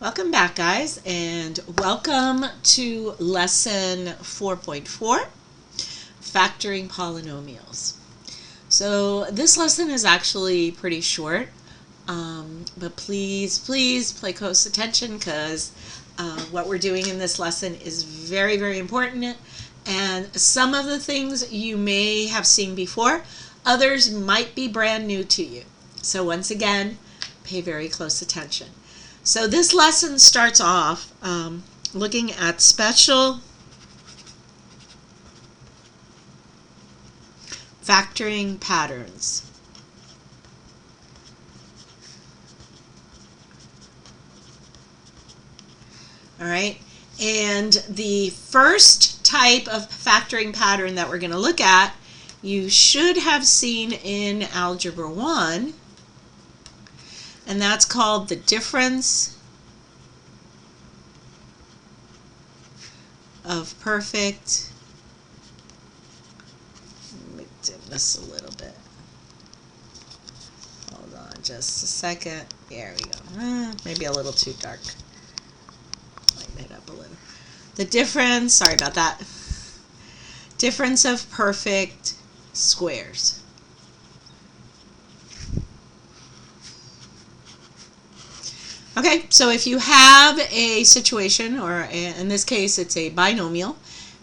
Welcome back, guys, and welcome to lesson 4.4, factoring polynomials. So this lesson is actually pretty short, but please pay close attention because what we're doing in this lesson is very, very important, and some of the things you may have seen before, others might be brand new to you. So once again, pay very close attention. So this lesson starts off looking at special factoring patterns. All right, and the first type of factoring pattern that we're going to look at, you should have seen in Algebra 1. And that's called the difference of perfect. Let me dim this a little bit. Hold on just a second. There we go. Maybe a little too dark. Lighten it up a little. The difference, sorry about that. Difference of perfect squares. Okay, so if you have a situation, or in this case it's a binomial,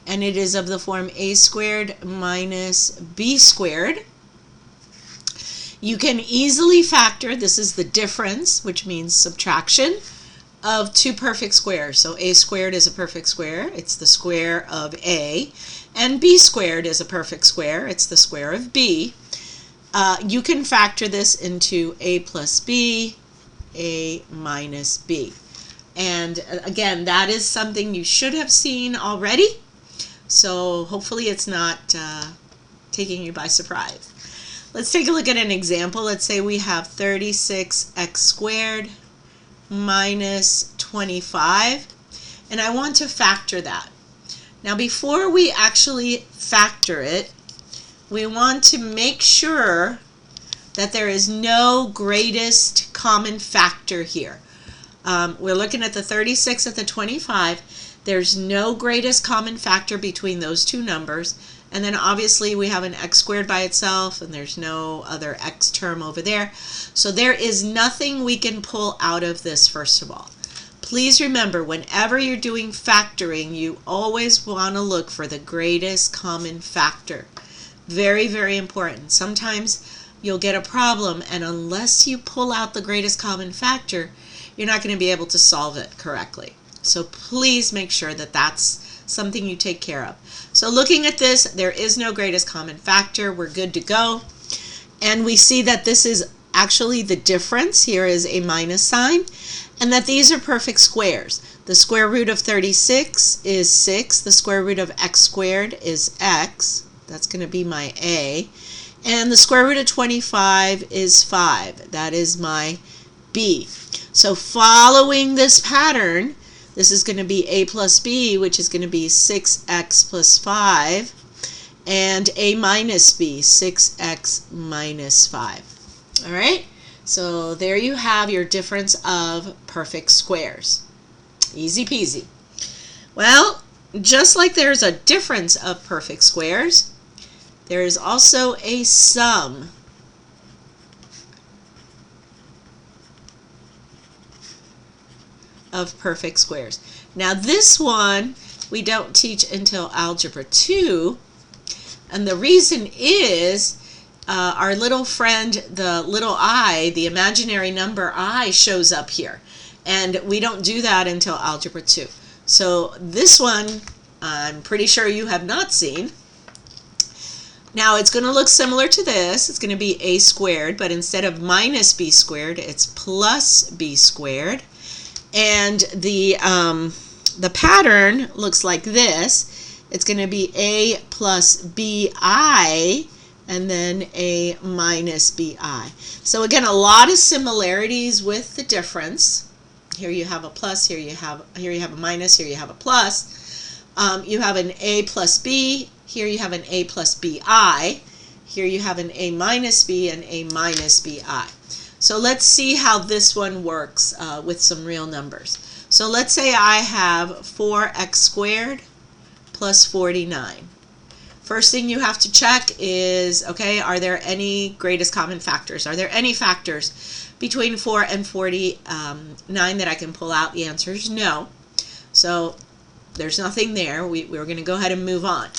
and it is of the form a squared minus b squared, you can easily factor, this is the difference, which means subtraction, of two perfect squares. So a squared is a perfect square, it's the square of a, and b squared is a perfect square, it's the square of b. You can factor this into a plus b, a minus b. And again, that is something you should have seen already, so hopefully it's not taking you by surprise. Let's take a look at an example. Let's say we have 36x squared minus 25, and I want to factor that. Now before we actually factor it, we want to make sure that there is no greatest common factor here. We're looking at the 36 and the 25. There's no greatest common factor between those two numbers. And then obviously we have an x squared by itself, and there's no other x term over there. So there is nothing we can pull out of this, first of all. Please remember, whenever you're doing factoring, you always want to look for the greatest common factor. Very, very important. Sometimes you'll get a problem, and unless you pull out the greatest common factor, you're not going to be able to solve it correctly. So please make sure that that's something you take care of. So looking at this, there is no greatest common factor. We're good to go. And we see that this is actually the difference. Here is a minus sign, and that these are perfect squares. The square root of 36 is 6. The square root of x squared is x. That's going to be my a. And the square root of 25 is 5. That is my b. So following this pattern, this is going to be a plus b, which is going to be 6x plus 5, and a minus b, 6x minus 5. All right? So there you have your difference of perfect squares. Easy peasy. Well, just like there's a difference of perfect squares, there is also a sum of perfect squares. Now this one we don't teach until Algebra 2, and the reason is our little friend, the little I, the imaginary number I, shows up here, and we don't do that until Algebra 2. So this one I'm pretty sure you have not seen. Now it's going to look similar to this. It's going to be a squared, but instead of minus b squared, it's plus b squared. And the pattern looks like this. It's going to be a plus bi, and then a minus bi. So again, a lot of similarities with the difference. Here you have a plus, here you have a minus, here you have a plus. You have an a plus b. Here you have an a plus bi. Here you have an a minus b and a minus bi. So let's see how this one works with some real numbers. So let's say I have 4x squared plus 49. First thing you have to check is, okay, are there any greatest common factors? Are there any factors between 4 and 49 that I can pull out? The answer is no. So there's nothing there. We're going to go ahead and move on.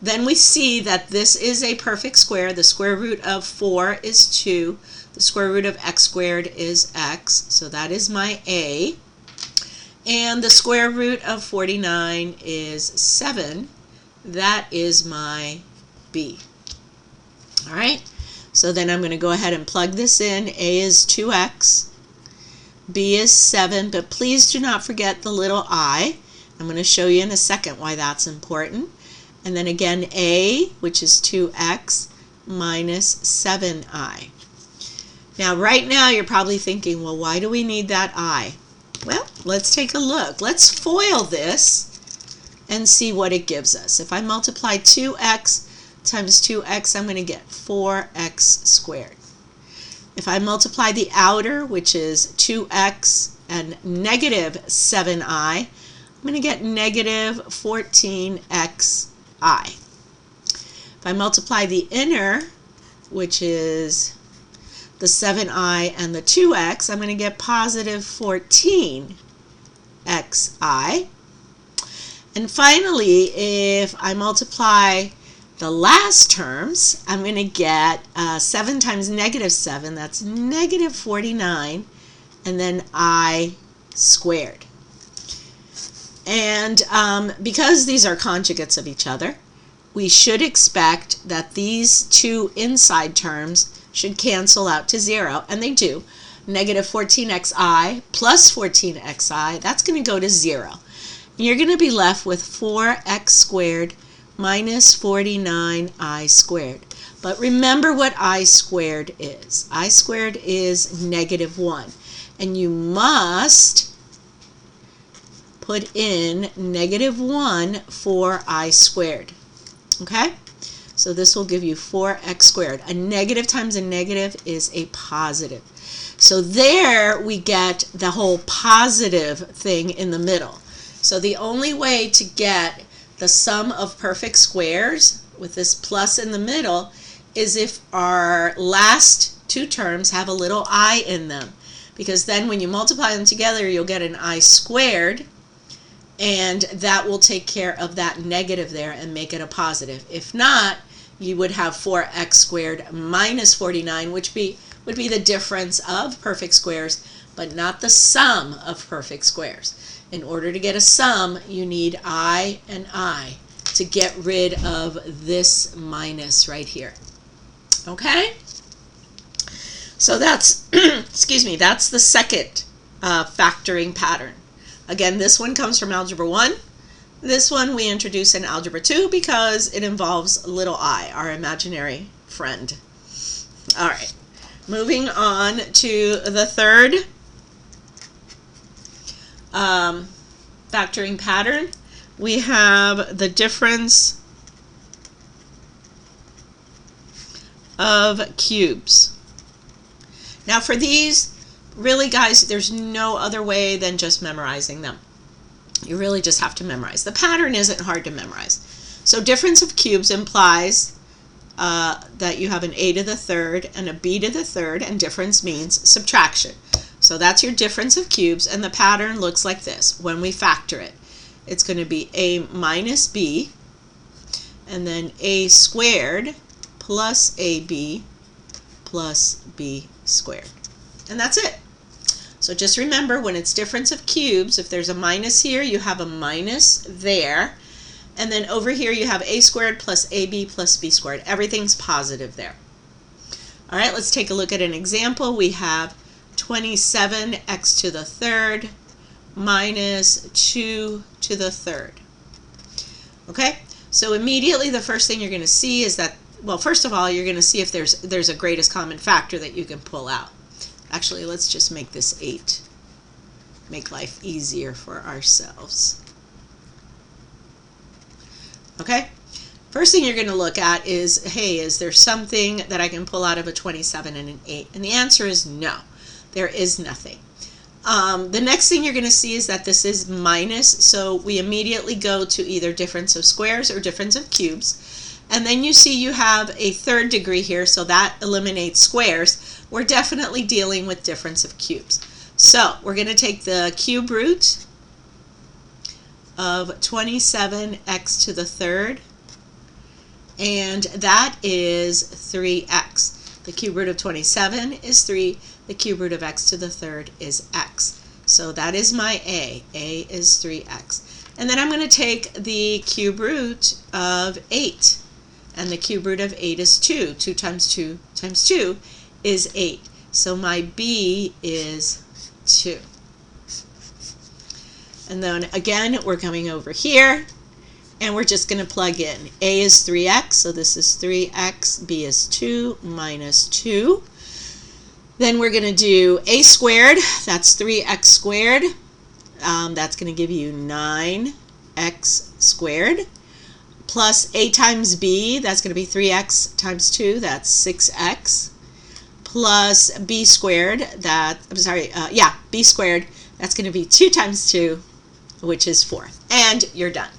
Then we see that this is a perfect square. The square root of 4 is 2. The square root of x squared is x. So that is my A. And the square root of 49 is 7. That is my B. All right. So then I'm going to go ahead and plug this in. A is 2x. B is 7. But please do not forget the little I. I'm going to show you in a second why that's important. And then again, A, which is 2x minus 7i. Now, right now, you're probably thinking, well, why do we need that I? Well, let's take a look. Let's FOIL this and see what it gives us. If I multiply 2x times 2x, I'm going to get 4x squared. If I multiply the outer, which is 2x and negative 7i, I'm going to get negative 14xi. If I multiply the inner, which is the 7i and the 2x, I'm going to get positive 14xi. And finally, if I multiply the last terms, I'm going to get 7 times negative 7, that's negative 49, and then I squared. And because these are conjugates of each other, we should expect that these two inside terms should cancel out to 0, and they do. Negative 14xi plus 14xi, that's going to go to 0. You're going to be left with 4x squared minus 49i squared. But remember what I squared is. I squared is negative 1. And you must put in negative 1 for I squared. Okay? So this will give you 4x squared. A negative times a negative is a positive. So there we get the whole positive thing in the middle. So the only way to get the sum of perfect squares with this plus in the middle is if our last two terms have a little I in them. Because then when you multiply them together, you'll get an I squared, and that will take care of that negative there and make it a positive. If not, you would have 4x squared minus 49, which would be the difference of perfect squares, but not the sum of perfect squares. In order to get a sum, you need I and I to get rid of this minus right here. Okay? So that's, excuse me, that's the second factoring pattern. Again, this one comes from Algebra 1. This one we introduce in Algebra 2 because it involves little I, our imaginary friend. All right, moving on to the third factoring pattern. We have the difference of cubes. Now for these, really guys, there's no other way than just memorizing them. You really just have to memorize. The pattern isn't hard to memorize. So difference of cubes implies that you have an a to the third and a b to the third, and difference means subtraction. So that's your difference of cubes, and the pattern looks like this. When we factor it, it's going to be a minus b, and then a squared plus ab plus b squared. And that's it. So just remember, when it's difference of cubes, if there's a minus here, you have a minus there. And then over here you have a squared plus ab plus b squared. Everything's positive there. All right, let's take a look at an example. We have 27x to the third minus 2 to the third. Okay, so immediately the first thing you're going to see is that, well, first of all, you're going to see if there's a greatest common factor that you can pull out. Actually, let's just make this 8. Make life easier for ourselves. Okay, First thing you're going to look at is, hey, is there something that I can pull out of a 27 and an 8? And the answer is no, there is nothing. The next thing you're going to see is that this is minus, so we immediately go to either difference of squares or difference of cubes. And then you see you have a third degree here, so that eliminates squares. We're definitely dealing with difference of cubes. So we're going to take the cube root of 27x to the third, and that is 3x. The cube root of 27 is 3. The cube root of x to the third is x. So that is my a. A is 3x. And then I'm going to take the cube root of 8. And the cube root of 8 is 2. 2 times 2 times 2 is 8. So my b is 2. And then again, we're coming over here, and we're just going to plug in. A is 3x, so this is 3x. B is 2 minus 2. Then we're going to do a squared. That's 3x squared. That's going to give you 9x squared. Plus a times b, that's going to be 3x times 2. That's 6x. Plus b squared, b squared, that's going to be 2 times 2, which is 4. And you're done.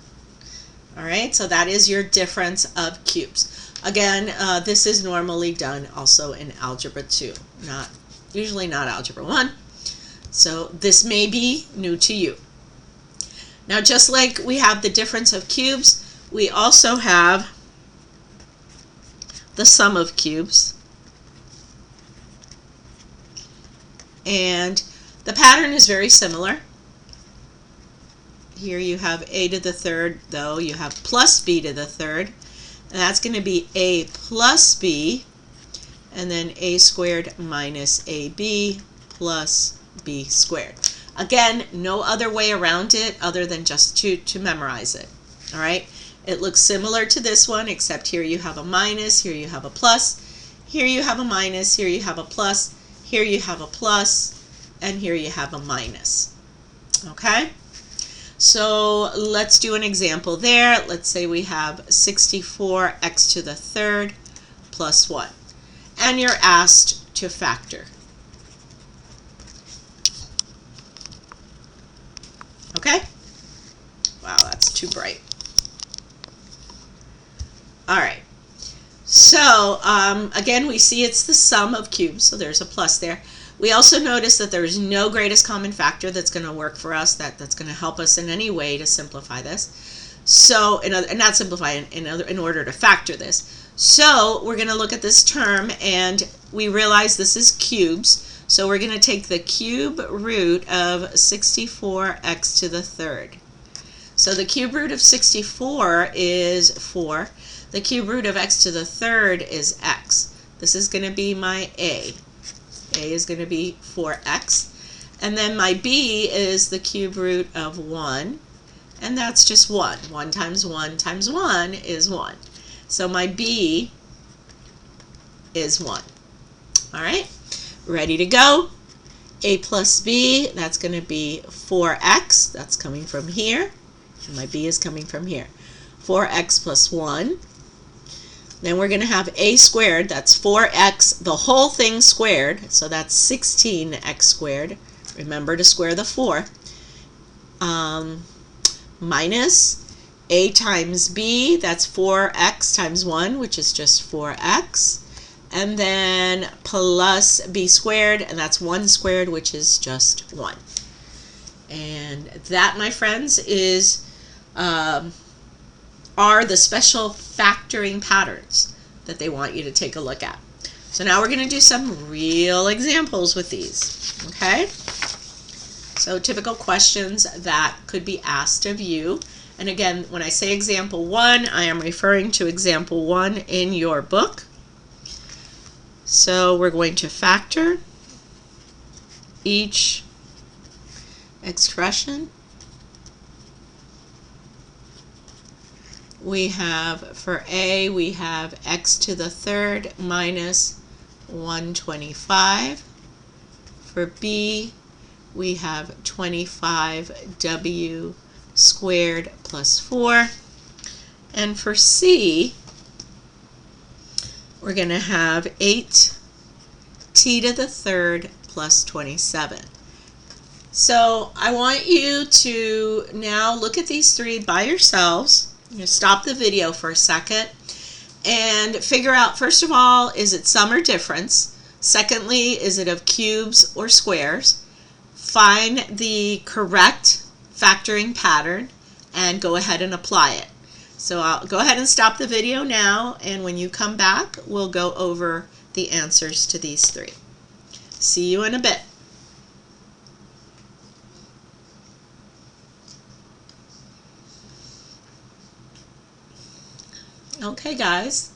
All right, so that is your difference of cubes. Again, this is normally done also in Algebra 2, usually not Algebra 1. So this may be new to you. Now, just like we have the difference of cubes, we also have the sum of cubes. And the pattern is very similar. Here you have a to the third, though. You have plus b to the third. And that's going to be a plus b, and then a squared minus ab plus b squared. Again, no other way around it other than just to memorize it. All right? It looks similar to this one, except here you have a minus, here you have a plus, here you have a minus, here you have a plus, here you have a plus, and here you have a minus. Okay? So let's do an example there. Let's say we have 64x to the third plus 1. And you're asked to factor. Okay? Wow, that's too bright. All right. So again, we see it's the sum of cubes, so there's a plus there. We also notice that there's no greatest common factor that's going to work for us, that's going to help us in any way to simplify this. So, and not simplify in order to factor this. So we're going to look at this term, and we realize this is cubes. So we're going to take the cube root of 64x to the third. So the cube root of 64 is 4. The cube root of x to the third is x. This is going to be my a. A is going to be 4x. And then my b is the cube root of 1. And that's just 1. 1 times 1 times 1 is 1. So my b is 1. All right? Ready to go? A plus b, that's going to be 4x. That's coming from here. And my b is coming from here. 4x plus 1. Then we're going to have a squared, that's 4x, the whole thing squared, so that's 16x squared. Remember to square the 4. Minus a times b, that's 4x times 1, which is just 4x. And then plus b squared, and that's 1 squared, which is just 1. And that, my friends, is are the special factoring patterns that they want you to take a look at. So now we're going to do some real examples with these, okay? So typical questions that could be asked of you. And again, when I say example 1, I am referring to example 1 in your book. So we're going to factor each expression. We have, for a, we have x to the third minus 125. For b, we have 25w squared plus 4. And for C, we're going to have 8t to the third plus 27. So I want you to now look at these three by yourselves. You stop the video for a second and figure out, first of all, is it sum or difference? Secondly, is it of cubes or squares? Find the correct factoring pattern and go ahead and apply it. So I'll go ahead and stop the video now, and when you come back, we'll go over the answers to these three. See you in a bit. Okay, guys,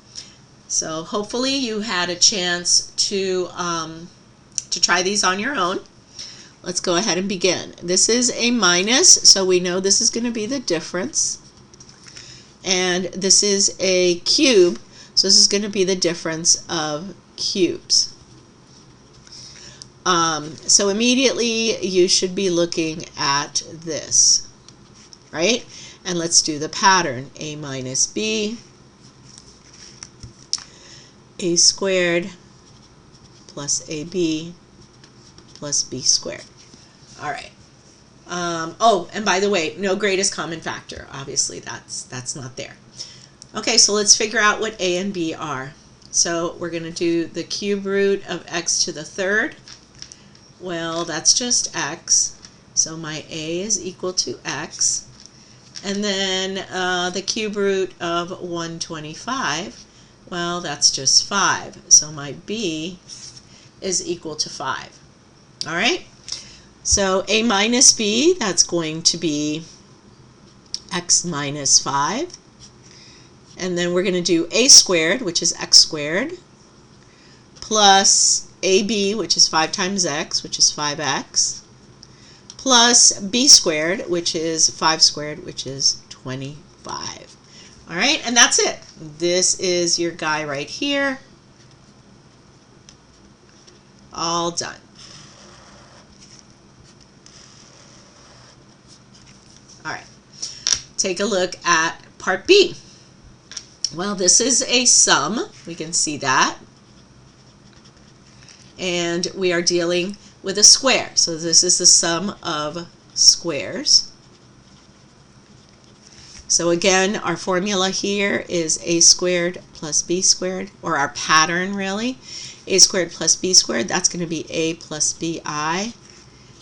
so hopefully you had a chance to try these on your own. Let's go ahead and begin. This is a minus, so we know this is going to be the difference. And this is a cube, so this is going to be the difference of cubes. So immediately you should be looking at this, right? And let's do the pattern. A minus b, a squared plus ab plus b squared. All right. Oh, and by the way, no greatest common factor. Obviously, that's not there. Okay, so let's figure out what a and b are. So we're going to do the cube root of x to the third. Well, that's just x. So my a is equal to x. And then the cube root of 125. Well, that's just 5. So my b is equal to 5. All right? So a minus b, that's going to be x minus 5. And then we're going to do a squared, which is x squared, plus ab, which is 5 times x, which is 5x, plus b squared, which is 5 squared, which is 25. All right, and that's it. This is your guy right here. All done. All right, take a look at part B. Well, this is a sum. We can see that. And we are dealing with a square. So this is the sum of squares. So again, our formula here is a squared plus b squared, or our pattern really. A squared plus b squared, that's going to be a plus bi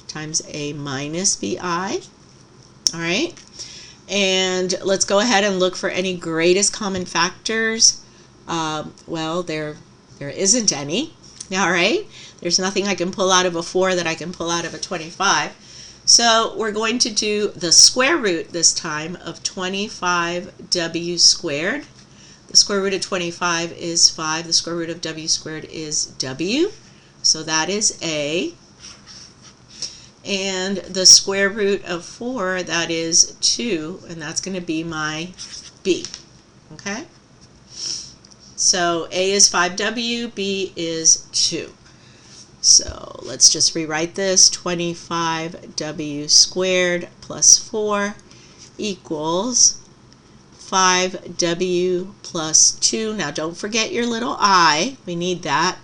times a minus bi. All right, and let's go ahead and look for any greatest common factors. Well, there isn't any. All right, there's nothing I can pull out of a 4 that I can pull out of a 25. So we're going to do the square root this time of 25w squared. The square root of 25 is 5. The square root of w squared is w. So that is a. And the square root of 4, that is 2, and that's going to be my b. Okay? So a is 5w, b is 2. So let's just rewrite this. 25w squared plus 4 equals 5w plus 2. Now don't forget your little I. We need that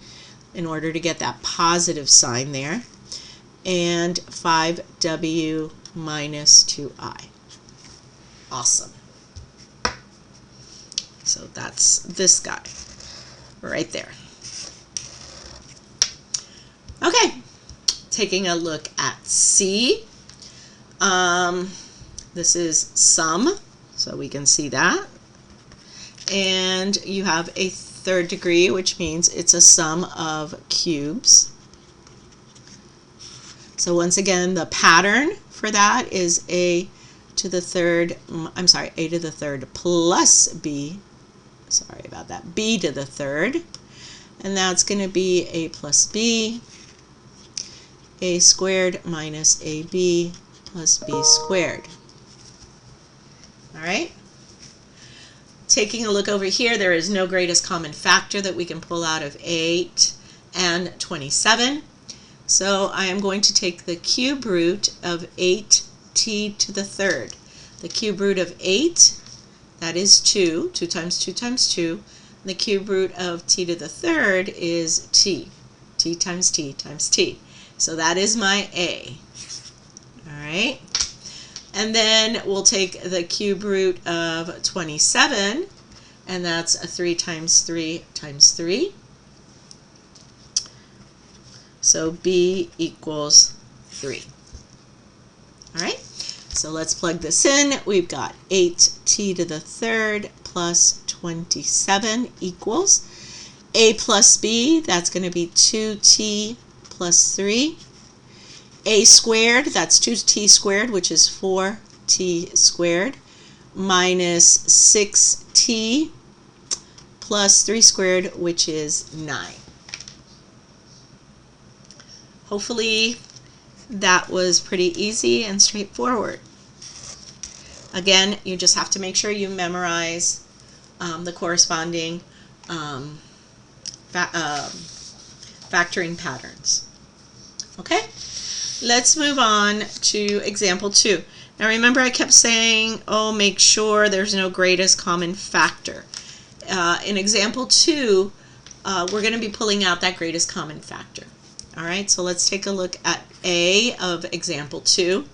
in order to get that positive sign there. And 5w minus 2i. Awesome. So that's this guy right there. Okay, taking a look at C. This is sum, so we can see that. And you have a third degree, which means it's a sum of cubes. So once again, the pattern for that is a to the third, a to the third plus b, sorry about that, b to the third. And that's going to be a plus b, a squared minus ab plus b squared. All right? Taking a look over here, there is no greatest common factor that we can pull out of 8 and 27. So I am going to take the cube root of 8t to the third. The cube root of 8 that is 2. 2 times 2 times 2. And the cube root of t to the third is t. T times t times t. So that is my a. All right. And then we'll take the cube root of 27, and that's a 3 times 3 times 3. So b equals 3. All right, so let's plug this in. We've got 8t to the third plus 27 equals a plus b, that's going to be 2t plus 3. A squared, that's 2t squared, which is 4t squared, minus 6t plus 3 squared, which is 9. Hopefully that was pretty easy and straightforward. Again, you just have to make sure you memorize the corresponding factoring patterns. Okay? Let's move on to example 2. Now remember I kept saying, oh, make sure there's no greatest common factor. In example 2, we're going to be pulling out that greatest common factor. All right, so let's take a look at A of example 2,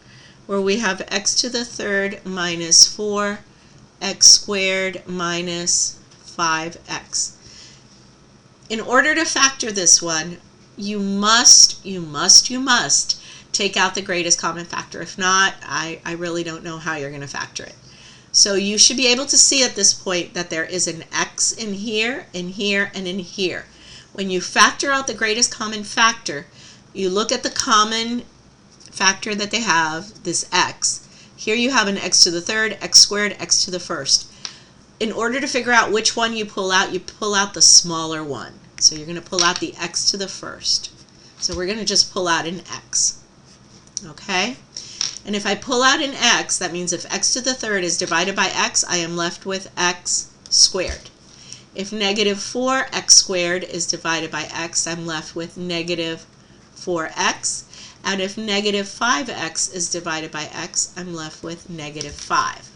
where we have x to the third minus 4, x squared minus 5x. In order to factor this one, you must take out the greatest common factor. If not, I really don't know how you're going to factor it. So you should be able to see at this point that there is an x in here, and in here. When you factor out the greatest common factor, you look at the common factor that they have, this x. Here you have an x to the third, x squared, x to the first. In order to figure out which one you pull out the smaller one. So you're going to pull out the x to the first. So we're going to just pull out an x. Okay? And if I pull out an x, that means if x to the third is divided by x, I am left with x squared. If negative 4x squared is divided by x, I'm left with negative 4x. And if negative 5x is divided by x, I'm left with negative 5.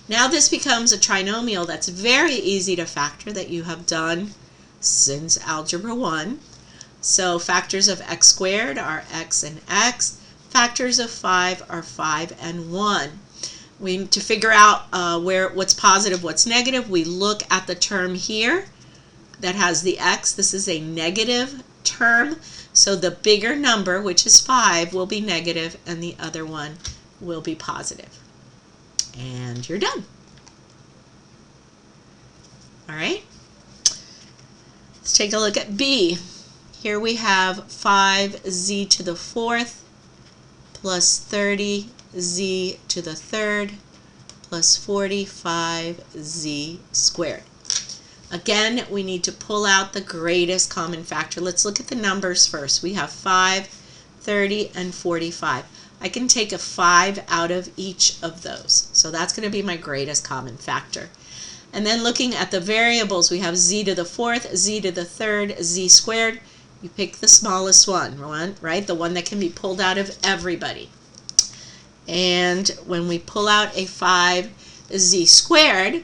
Now this becomes a trinomial that's very easy to factor, that you have done since Algebra 1. So factors of x squared are x and x. Factors of 5 are 5 and 1. To figure out what's positive, what's negative, we look at the term here that has the x. This is a negative term, so the bigger number, which is 5, will be negative, and the other one will be positive. And you're done. All right. Let's take a look at B. Here we have 5z to the fourth plus 30z to the third plus 45z squared. Again, we need to pull out the greatest common factor. Let's look at the numbers first. We have 5, 30, and 45. I can take a 5 out of each of those. So that's going to be my greatest common factor. And then looking at the variables, we have z to the fourth, z to the third, z squared. You pick the smallest one, right? The one that can be pulled out of everybody. And when we pull out a 5z squared,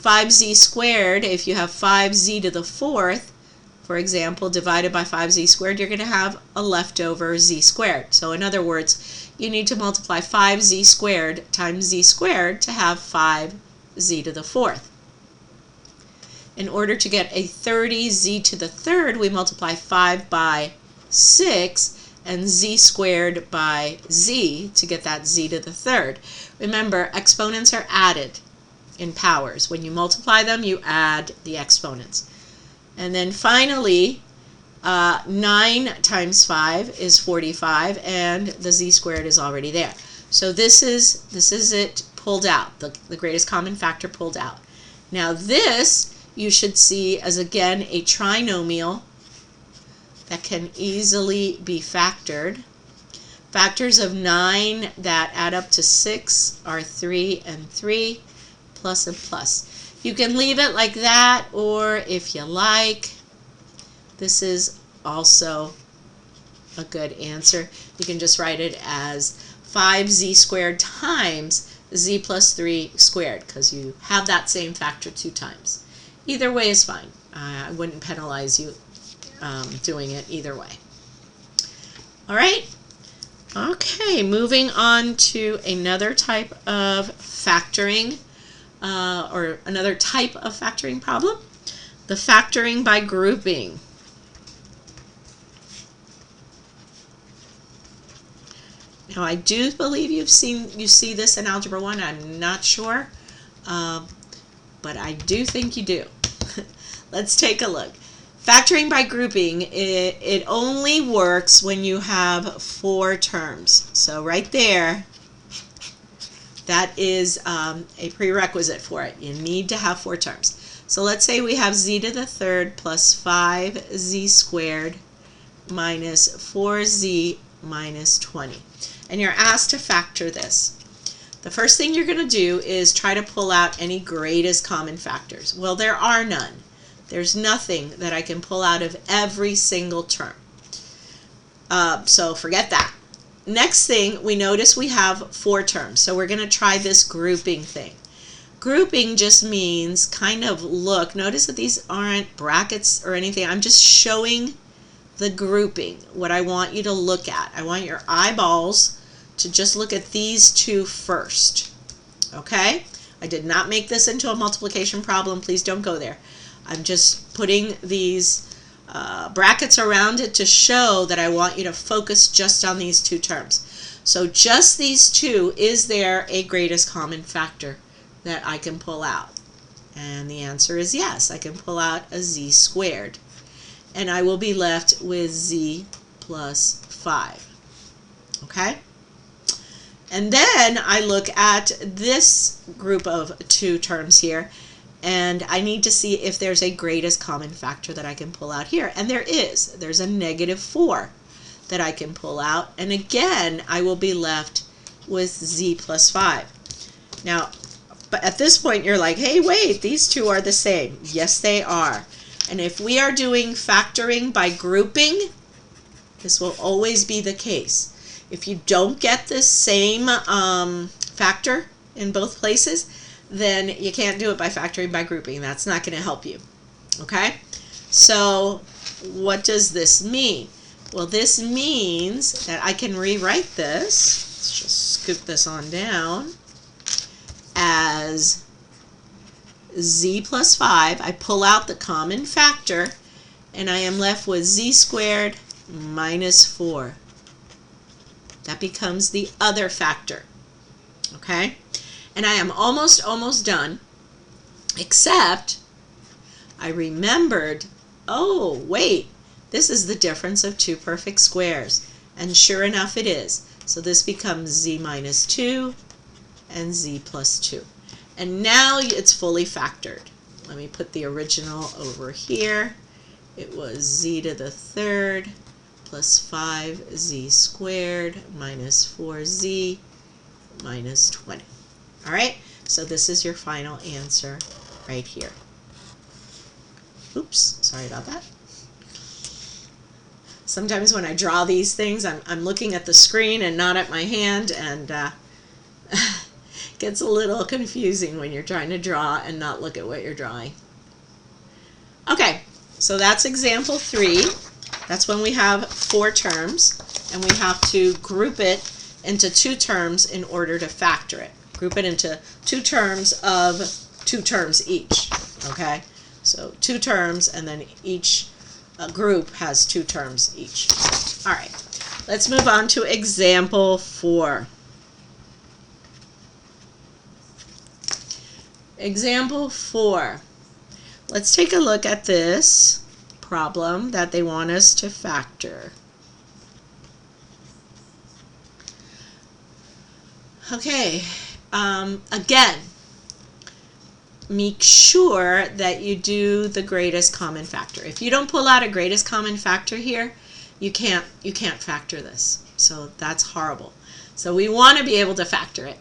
5z squared, if you have 5z to the fourth, for example, divided by 5z squared, you're going to have a leftover z squared. So in other words, you need to multiply 5z squared times z squared to have 5z to the fourth. In order to get a 30z to the third, we multiply 5 by 6 and z squared by z to get that z to the third. Remember, exponents are added in powers. When you multiply them, you add the exponents. And then finally, 9 times 5 is 45, and the z squared is already there. So this is it pulled out, the greatest common factor pulled out. Now this you should see as, again, a trinomial that can easily be factored. Factors of 9 that add up to 6 are 3 and 3, plus and plus. You can leave it like that, or if you like, this is also a good answer. You can just write it as 5z squared times z plus 3 squared, because you have that same factor 2 times. Either way is fine. I wouldn't penalize you doing it either way. All right. Okay, moving on to another type of factoring, or another type of factoring problem, the factoring by grouping. Now, I do believe you see this in Algebra 1. I'm not sure, but I do think you do. Let's take a look. Factoring by grouping, it only works when you have 4 terms. So right there, that is a prerequisite for it. You need to have 4 terms. So let's say we have z to the third plus 5z squared minus 4z minus 20. And you're asked to factor this. The first thing you're going to do is try to pull out any greatest common factors. Well, there are none. There's nothing that I can pull out of every single term. So forget that. Next thing, we notice we have 4 terms. So we're going to try this grouping thing. Grouping just means kind of look. Notice that these aren't brackets or anything. I'm just showing the grouping, what I want you to look at. I want your eyeballs to just look at these 2 first. Okay? I did not make this into a multiplication problem. Please don't go there. I'm just putting these brackets around it to show that I want you to focus just on these 2 terms. So just these 2, is there a greatest common factor that I can pull out? And the answer is yes. I can pull out a z squared. And I will be left with z plus 5. Okay? And then I look at this group of 2 terms here, and I need to see if there's a greatest common factor that I can pull out here. And there is. There's a -4 that I can pull out. And again, I will be left with z plus 5. Now, but at this point, you're like, hey, wait, these 2 are the same. Yes, they are. And if we are doing factoring by grouping, this will always be the case. If you don't get the same factor in both places, then you can't do it by factoring by grouping. That's not going to help you. Okay? So what does this mean? Well, this means that I can rewrite this. Let's just scoop this on down as z plus 5. I pull out the common factor, and I am left with z squared minus 4. That becomes the other factor. Okay? And I am almost done, except I remembered, oh, wait, this is the difference of 2 perfect squares. And sure enough, it is. So this becomes z minus 2 and z plus 2. And now it's fully factored. Let me put the original over here. It was z to the third plus 5z squared minus 4z minus 20. All right, so this is your final answer right here. Oops, sorry about that. Sometimes when I draw these things, I'm looking at the screen and not at my hand, and gets a little confusing when you're trying to draw and not look at what you're drawing. Okay, so that's example 3. That's when we have 4 terms, and we have to group it into 2 terms in order to factor it. Group it into 2 terms of 2 terms each. Okay, so 2 terms, and then each group has 2 terms each. All right, let's move on to example 4. Example 4. Let's take a look at this problem that they want us to factor. Okay, again, make sure that you do the greatest common factor. If you don't pull out a greatest common factor here, you can't factor this. So that's horrible. So we want to be able to factor it.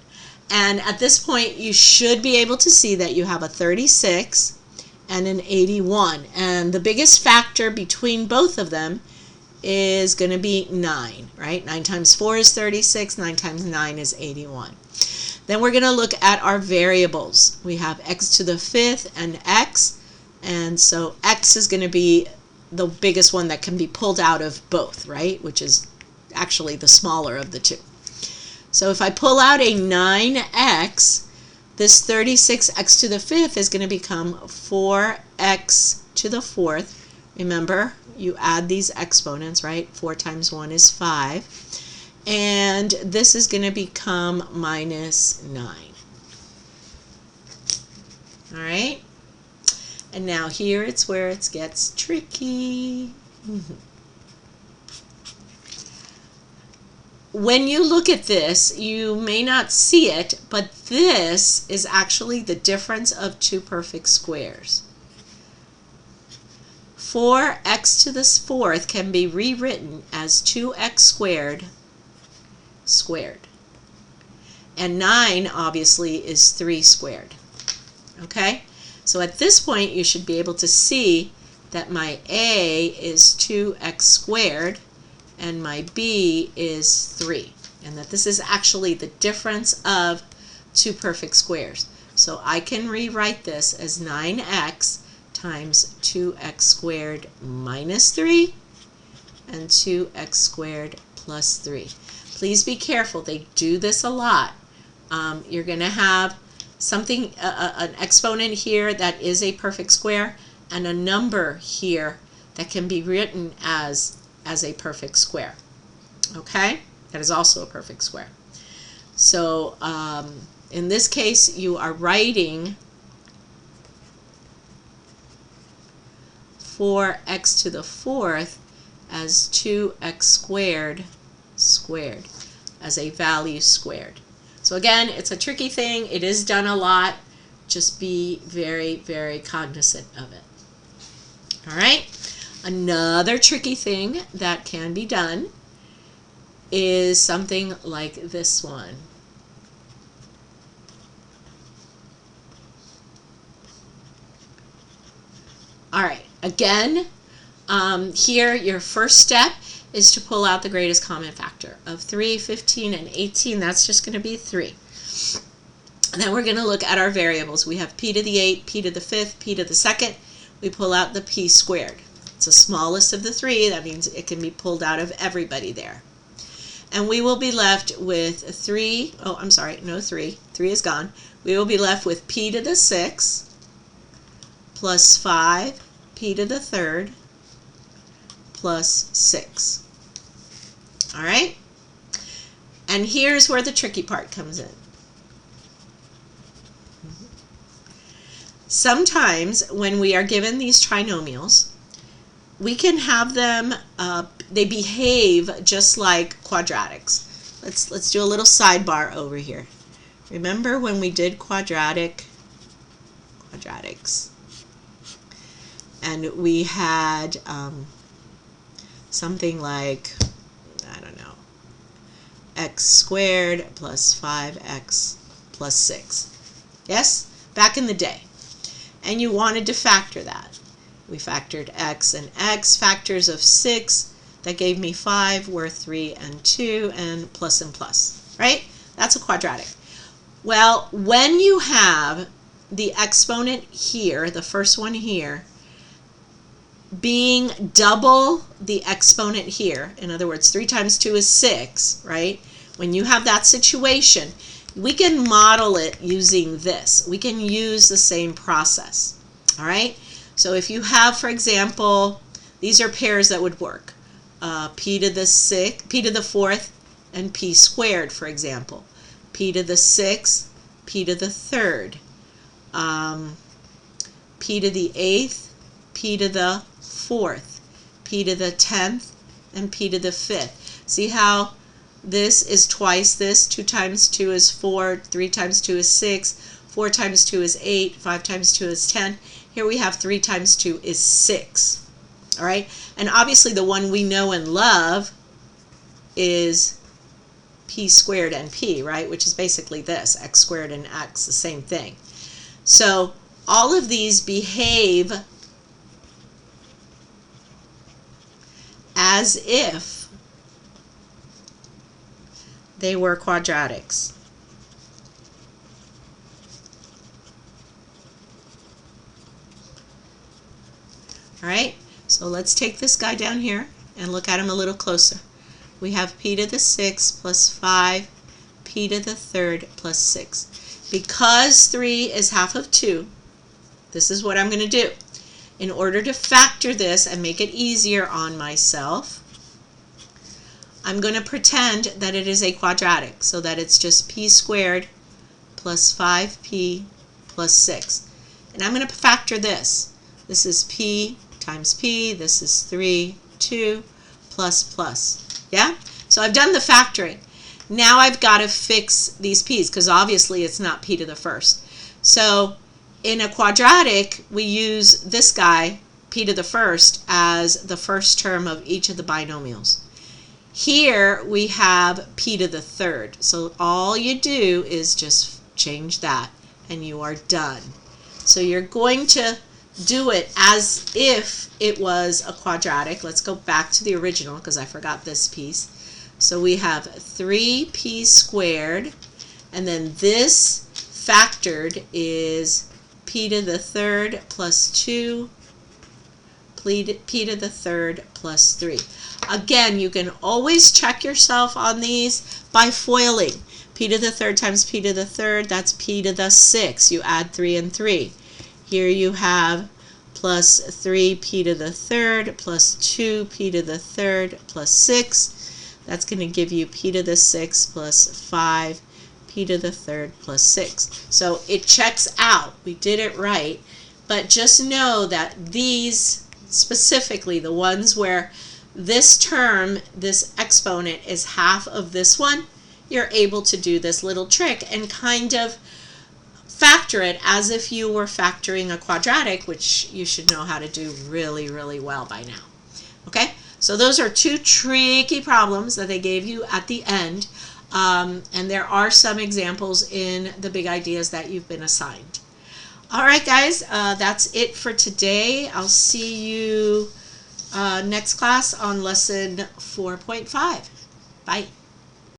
And at this point, you should be able to see that you have a 36 and an 81. And the biggest factor between both of them is going to be 9, right? 9 times 4 is 36. 9 times 9 is 81. Then we're going to look at our variables. We have x to the 5th and x, and so x is going to be the biggest one that can be pulled out of both, right? Which is actually the smaller of the two. So if I pull out a 9x, this 36x to the 5th is going to become 4x to the 4th. Remember, you add these exponents, right? 4 times 1 is 5. And this is going to become minus 9. All right? And now here it's where it gets tricky. When you look at this, you may not see it, but this is actually the difference of two perfect squares. 4x to the 4th can be rewritten as 2x squared squared. And 9 obviously is 3 squared. Okay? So at this point you should be able to see that my a is 2x squared and my b is 3. And that this is actually the difference of two perfect squares. So I can rewrite this as 9x times 2x squared minus 3 and 2x squared plus 3. Please be careful. They do this a lot. You're going to have something, an exponent here that is a perfect square, and a number here that can be written as a perfect square. Okay? That is also a perfect square. So in this case, you are writing 4x to the 4th as 2x squared squared as a value squared. So again, it's a tricky thing. It is done a lot. Just be very, very cognizant of it. All right? Another tricky thing that can be done is something like this one. All right, again, here your first step is to pull out the greatest common factor of 3, 15, and 18. That's just going to be 3. And then we're going to look at our variables. We have p to the 8, p to the 5th, p to the 2nd. We pull out the p squared. It's the smallest of the 3. That means it can be pulled out of everybody there. And we will be left with 3. Oh, I'm sorry, no 3. 3 is gone. We will be left with p to the 6th plus 5 p to the 3rd plus 6. All right? And here's where the tricky part comes in. Sometimes when we are given these trinomials, we can have them, they behave just like quadratics. Let's do a little sidebar over here. Remember when we did quadratics? And we had something like, I don't know, x squared plus 5x plus 6. Yes? Back in the day. And you wanted to factor that. We factored x and x, factors of 6. That gave me 5, were 3 and 2, and plus, right? That's a quadratic. Well, when you have the exponent here, the first one here, being double the exponent here, in other words, 3 times 2 is 6, right? When you have that situation, we can model it using this. We can use the same process, all right? So if you have, for example, these are pairs that would work. P to the 4th, and p squared, for example. P to the 6th, p to the 3rd. P to the 8th, p to the 4th, p to the 10th, and p to the 5th. See how this is twice this? 2 times 2 is 4, 3 times 2 is 6, 4 times 2 is 8, 5 times 2 is 10. Here we have 3 times 2 is 6. All right? And obviously the one we know and love is p squared and p, right? Which is basically this, x squared and x, the same thing. So all of these behave as if they were quadratics. All right, so let's take this guy down here and look at him a little closer. We have p to the 6 plus 5 p to the third plus 6. Because 3 is half of 2, this is what I'm going to do. In order to factor this and make it easier on myself, I'm going to pretend that it is a quadratic, so that it's just p squared plus 5p plus 6. And I'm going to factor this. This is p times p, this is 3, 2, plus plus. Yeah? So I've done the factoring. Now I've got to fix these p's, because obviously it's not p to the first. So in a quadratic, we use this guy, p to the first, as the first term of each of the binomials. Here we have p to the third. So all you do is just change that and you are done. So you're going to do it as if it was a quadratic. Let's go back to the original because I forgot this piece. So we have 3p squared, and then this factored is p to the third plus 2, p to the third plus 3. Again, you can always check yourself on these by foiling. P to the third times p to the third, that's p to the 6. You add 3 and 3. Here you have plus 3p to the third plus 2p to the third plus 6. That's going to give you p to the 6 plus 5p to the third plus 6. So it checks out. We did it right. But just know that these, specifically the ones where this term, this exponent, is half of this one, you're able to do this little trick and kind of factor it as if you were factoring a quadratic, which you should know how to do really, really well by now. Okay, so those are two tricky problems that they gave you at the end, and there are some examples in the big ideas that you've been assigned. All right, guys, that's it for today. I'll see you next class on lesson 4.5. Bye.